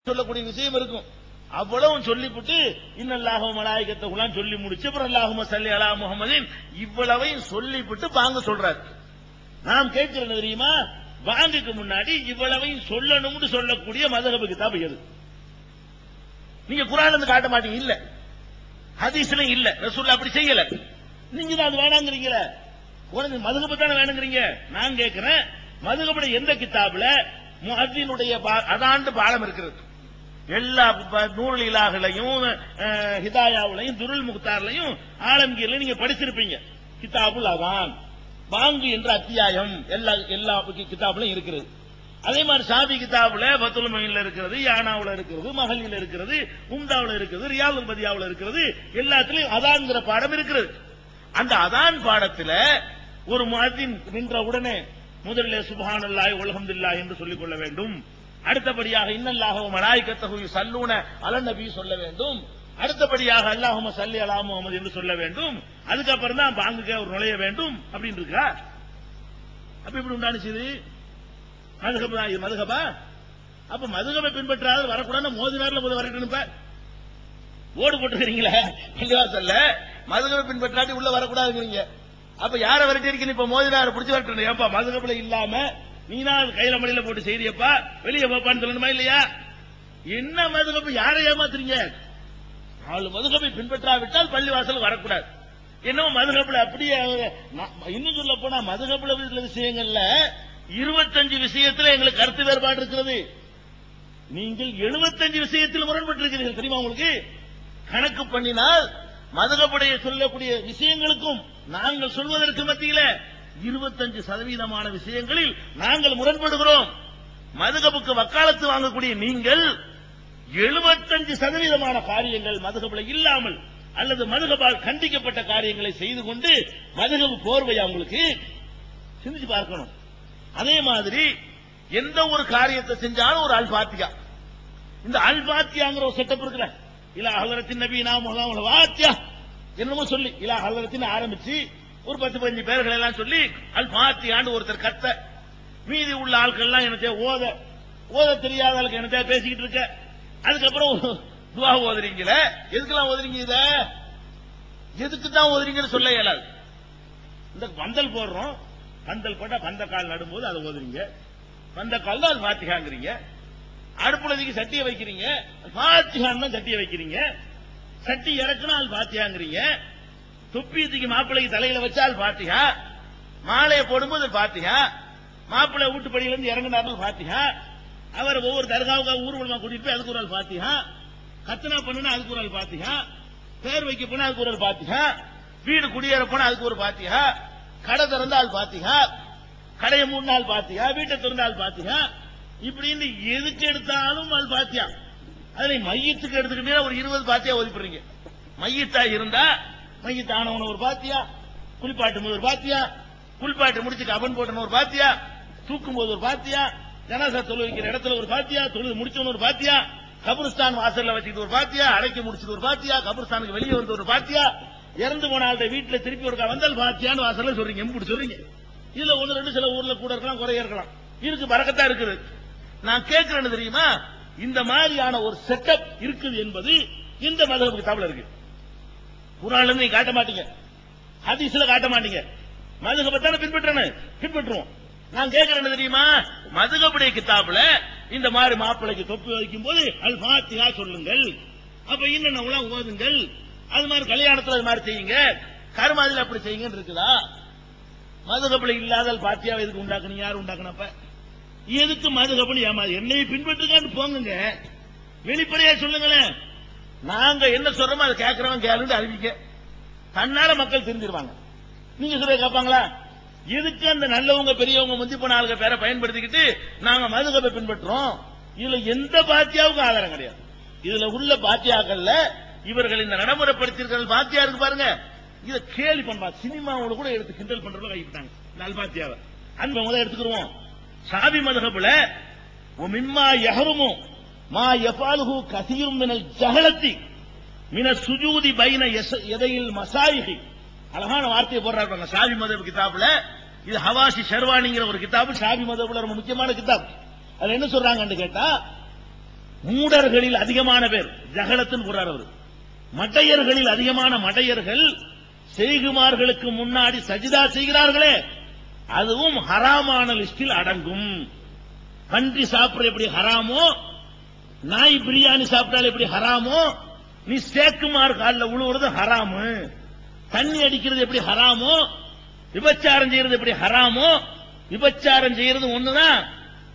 சொல்லக்கூடிய விஷயம் இருக்கும். அவ்வளவு சொல்லிவிட்டு இன்னல்லாஹு மலாயிகத்துஹுலாம் சொல்லி முடிச்சு அப்புறம் அல்லாஹும்ம ஸல்லி அலா முஹம்மதின் இவ்வளவையும் சொல்லிவிட்டு பாங்க சொல்றாரு. நாம் கேட்கிறது தெரியுமா, பாங்குக்கு முன்னாடி இவ்வளவையும் சொல்லணும்னு சொல்லக்கூடிய மذஹப் கிதாப் எது? நீங்க குர்ஆன்ல இருந்து காட்ட மாட்டீங்க, இல்ல ஹதீஸ்ல இல்ல, ரசூலுல்லாஹ் அப்படி செய்யல. நீங்க தான் அது வேணாங்கறீங்களே, உனக்கு மذஹப் தான வேணுங்கறீங்க. நான் கேக்குறேன், மذஹபுடைய எந்த கிதாப்ல முஅத்தினுடைய அதாண்டு பாடம் இருக்கிறது? எல்லா நூறுல் இலாஹ்லயும் ஹிதாயாவுலயும் துருல் முக்தார்லயும் ஆலம்கீர்லயும் நீங்க படிச்சிருப்பீங்க. கிதாபுல் அதான் பாங்கு என்ற அத்தியாயம் எல்லா கிதாபுலயும் இருக்கிறது. அதே மாதிரி ஷாஃபி கிதாபுல ஃபத்துல் முஈன்ல இருக்கிறது, யானாவுல இருக்கிறது, மஹல்லில இருக்கிறது, உம்தாவுல இருக்கிறது, ரியாதுல் பதியாவுல இருக்கிறது, எல்லாத்துலயும் அதான்ங்கிற பாடம் இருக்கிறது. அந்த அதான் பாடத்துல ஒரு முஅத்தின் நின்ற உடனே முதலில் சுப்ஹானல்லாஹி வல்ஹம்துலில்லாஹ் என்று சொல்லிக் கொள்ள வேண்டும். அடுத்தபடியாக இன்னல்லாஹு மலாயிகத்துஹு யுஸல்லூன அலன் நபி சொல்ல வேண்டும். அடுத்தபடியாக அல்லாஹும்ம ஸல்லி அலா முஹம்மது என்று சொல்ல வேண்டும். அதுக்கப்புறம் தான் பாங்குக்கு ஒரு நுழைய வேண்டும் அப்படின்னு இருக்கா? அப்ப இப்படி உண்டானுச்சு மதுஹபா? அப்ப மதுஹபை பின்பற்றாத வரக்கூடாது, மோதினார்ல போது வரட்டுன்னு ஓடு போட்டுக்கிறீங்களா? பள்ளிவாசல்ல மதுஹபை பின்பற்றாட்டி உள்ள வரக்கூடாதுங்கிறீங்க. அப்ப யார வரட்டி இருக்கீங்க? இப்ப மோதினார் பிடிச்சு வரட்டு. ஏப்பா மதுஹபுல இல்லாம நீனா கையில மடியில போட்டு செய்தியப்பா, வெளியே போப்பான்னு சொல்லணுமா இல்லையா? என்ன மதுஹப், யாரை ஏமாத்துறீங்க? நாலு மதுஹபை பின்பற்றாவிட்டால் பள்ளிவாசல் வரக்கூடாது. என்னவோ மதுஹப்ல அப்படியே இன்னும் சொல்ல போனா மதுஹப்ல விஷயங்கள்ல 25 விஷயத்துல எங்களுக்கு கருத்து வேறுபாடு இருக்கிறது. நீங்கள் 75 விஷயத்தில் முரண்பட்டு இருக்கிறீர்கள் தெரியுமா? உங்களுக்கு கணக்கு பண்ணினால் மதுஹபுடைய சொல்லக்கூடிய விஷயங்களுக்கும் நாங்கள் சொல்வதற்கு மத்தியில 25% விஷயங்களில் நாங்கள் முரண்படுகிறோம். மதுஹபுக்கு வக்காலத்து வாங்கக்கூடிய நீங்கள் 75% காரியங்கள் மதுஹபுல இல்லாமல் அல்லது மதுஹபால் கண்டிக்கப்பட்ட காரியங்களை செய்து கொண்டு மதுஹப் போர்வையா உங்களுக்கு சிந்திச்சு பார்க்கணும். அதே மாதிரி எந்த ஒரு காரியத்தை செஞ்சாலும் ஒரு அல் ஃபாத்திஹா, இந்த அல் ஃபாத்திஹாங்கிற ஒரு செட்டப் இருக்குல்ல, இலா ஹலரத்தின் நபீனா முஹம்மது ஃபாத்திஹா என்னமோ சொல்லி இலா ஹலரத்தின் ஆரம்பிச்சு ஒரு 10-15 பேர்கள் எல்லாம் சொல்லி அல் ஃபாத்திஹான்னு ஒருத்தர் கத்த, மீதி உள்ள ஆட்கள் எல்லாம் என்ன ஓத தெரியாத ஆளுக்கு என்ன பேசிக்கிட்டு இருக்க. அதுக்கப்புறம் துவா ஓதுறீங்களே, எதுக்கெல்லாம் ஓதுறீங்க? இத எதுக்கு தான் ஓதுறீங்கன்னு சொல்ல இயலாது. இந்த பந்தல் போடுறோம், பந்தல் போட்டா பந்த கால் நடும்போது அதை ஓதுறீங்க, பந்த கால் தான் ஃபாத்திஹாங்கிறீங்க. அடுப்புலதிக்கு சட்டியை வைக்கிறீங்க, ஃபாத்திஹான்னு தான் சட்டியை வைக்கிறீங்க. சட்டி இறக்குனா அல் ஃபாத்திஹாங்கிறீங்க. தொப்பியத்துக்கு மாப்பிள்ளைக்கு தலையில வச்சால் ஃபாத்திஹா, மாலையை போடும்போது ஃபாத்திஹா, மாப்பிள்ளை வீட்டுப்படியில இருந்து இறங்கினார்கள் ஃபாத்திஹா, அவர் ஒவ்வொரு தர்காவுக்கு ஊர்வலமா கூட்டிட்டு போய் அதுக்கு ஒரு ஆள் ஃபாத்திஹா, கத்தனா பண்ணுனா அதுக்கு ஒரு ஆள் ஃபாத்திஹா, பேர் வைக்க போனா அதுக்கு ஒரு ஆள் ஃபாத்திஹா, வீடு குடியேற போனா அதுக்கு ஒரு ஃபாத்திஹா, கடை திறந்தால் ஃபாத்திஹா, கடையை மூணு ஃபாத்திஹா, வீட்டை திறந்தால் ஃபாத்திஹா, இப்படின்னு எதுக்கு எடுத்தாலும் அல் ஃபாத்திஹா. அதுல மையத்துக்கு எடுத்துக்கிட்டீங்கன்னா ஒரு 20 ஃபாத்திஹா ஒதுப்பிடுறீங்க. மையத்தா இருந்தா மையத்து ஆனவன ஒரு பாத்தியா, குளிப்பாட்டும் போது ஒரு பாத்தியா, குளிப்பாட்டு முடிச்சு கபன் போட்டன ஒரு பாத்தியா, தூக்கும் போது ஒரு பாத்தியா, ஜனாசா தொழு வைக்கிற இடத்துல ஒரு பாத்தியா, தொழுது முடிச்சவன ஒரு பாத்தியா, கபருஸ்தான் வாசல்ல வச்சுக்கிட்டு ஒரு பாத்தியா, அடைக்க முடிச்சுட்டு ஒரு பாத்தியா, கபருஸ்தானுக்கு வெளியே வந்து ஒரு பாத்தியா, இறந்து போன ஆள்கிட்ட வீட்டுல திருப்பி ஒரு வந்தால் பாத்தியான்னு வாசல்ல சொல்றீங்க. எப்படி சொல்றீங்க? இதுல 1-2 சில ஊர்ல கூட இருக்கலாம், குறைய இருக்கலாம், இருக்கு பரக்கத்தா இருக்குது. நான் கேட்கிறேன்னு தெரியுமா, இந்த மாதிரியான ஒரு செட்டப் இருக்குது என்பது இந்த மதுஹப் கிதாப்ல இருக்கு. குர்ஆன்ல நீங்க காட்ட மாட்டீங்க, ஹதீஸ்ல காட்ட மாட்டீங்க. மதுஹபை தான பின்பற்றுவோம். நான் கேட்கிறேன்னு தெரியுமா, மதுஹபுடைய கிதாப்ல இந்த மாதிரி மாப்பிளைக்கு தொப்பி வைக்கும் போது அல் ஃபாத்திஹா சொல்லுங்கள், அப்ப இன்னெல்லாம் ஓதுங்கள், அது மாதிரி கல்யாணத்துல அது மாதிரி செய்யுங்க, கருமாதில அப்படி செய்யுங்கன்னு இருக்குதா? மதுஹபுல இல்லாத அல் ஃபாத்திஹா எதுக்கு உண்டாக்குனீங்க? யார் உண்டாக்குனப்ப? எதுக்கு மதுஹப்னு ஏமாது? என்னைய பின்பற்றுக்கான்னு போங்க, வெளிப்படையா சொல்லுங்களேன். நாங்க என்ன சொல்றோமோ அதை கேட்கிறவன் கேளுன்னு அறிவிக்க, தன்னால மக்கள் தெரிஞ்சிருவாங்க. நீங்க சொல்ல கேட்பாங்களா? எதுக்கு அந்த நல்லவங்க பெரியவங்க முந்தி போன ஆளுங்க பேரை பயன்படுத்திக்கிட்டு நாங்க மதுஹபை பின்பற்றோம்? இதுல எந்த பாத்தியாவுக்கும் ஆதாரம் கிடையாது. இதுல உள்ள பாத்தியாக்கள்ல இவர்கள் இந்த நடைமுறைப்படுத்திருக்கிற பாத்தியா இருக்கு பாருங்க, இத கேலி பண்றாங்க. சினிமாவோட கூட எடுத்து கிண்டல் பண்றவங்க கைவிட்டாங்க நல் பாத்தியாவை. அந்த முதல்ல எடுத்துக்கிறோம். ஷாஃபி மதுஹப்ல மிம்மா யஹ்ருமு மா யஃபாலுஹு கஸீரும் மினல் ஜஹலத்தி மின சுஜூதி பைன யதையில் மசாயிஹி. அழகான வார்த்தையை போடுறாங்க ஷாஃபி மதுஹப் கிதாப்ல. இது ஹவாஷி ஷர்வானிங்கிற ஒரு கிதாபு, ஷாஃபி மதுஹப்ல ரொம்ப முக்கியமான கிதாப். அதுல என்ன சொல்றாங்கன்னு கேட்டா, மூடர்களில் அதிகமான பேர் ஜஹலத்துன்னு கூறார் அவர். மடையர்களில் அதிகமான மடையர்கள் செய்குமார்களுக்கு முன்னாடி சஜிதா செய்கிறார்களே, அதுவும் ஹராமான லிஸ்டில் அடங்கும். பன்றி சாப்பிட எப்படி ஹராமோ, நாய் பிரியாணி சாப்பிட்டால் எப்படி ஹராமோ, நீ சேக்குமார் காலில் உழுவுறது ஹராமு, தண்ணி அடிக்கிறது எப்படி ஹராமோ, விபச்சாரம் செய்யறது எப்படி ஹராமோ, விபச்சாரம் செய்யறது ஒண்ணுதான்,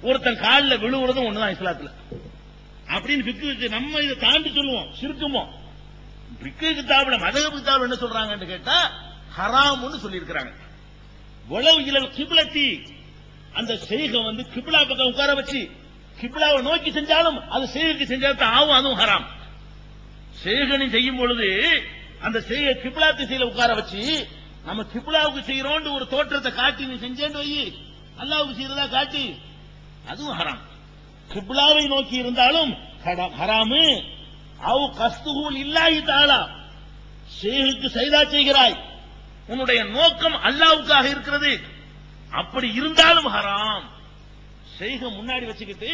ஒருத்தன் காலில் விழுவுறதும் ஒண்ணுதான் இஸ்லாத்துல அப்படின்னு பிக்கு. நம்ம இதை தாண்டி சொல்லுவோம் சிறுக்குமோ. பிக்கு கிதாபுல மதஹப் கிதாபுல என்ன சொல்றாங்கன்னு கேட்டா ஹராம்னு சொல்லி இருக்கிறாங்க. உளவு இலல் கிப்லத்தி, அந்த செய்கை வந்து கிப்லா பக்கம் உட்கார வச்சு கிப்லாவை நோக்கி செஞ்சாலும் அது செய்கைக்கு செஞ்சாலும் ஆகும், அதுவும் ஹராம். செய்கனை செய்யும் பொழுது அந்த செய்கை கிப்லா திசையில உட்கார வச்சு நம்ம கிப்லாவுக்கு செய்யறோம் ஒரு தோற்றத்தை காட்டி நீ செஞ்சேன்னு வை, அல்லாவுக்கு செய்யறதா காட்டி, அதுவும் ஹராம். கிப்லாவை நோக்கி இருந்தாலும் ஹராமு. அவ் கஸ்துஹுல் இல்லாஹி தஆலா, ஷேகுக்கு சைதா செய்கிறாய், உன்னுடைய நோக்கம் அல்லாஹ்வுக்காக இருக்கிறது, அப்படி இருந்தாலும் ஹராம். ஷேக முன்னாடி வச்சுக்கிட்டு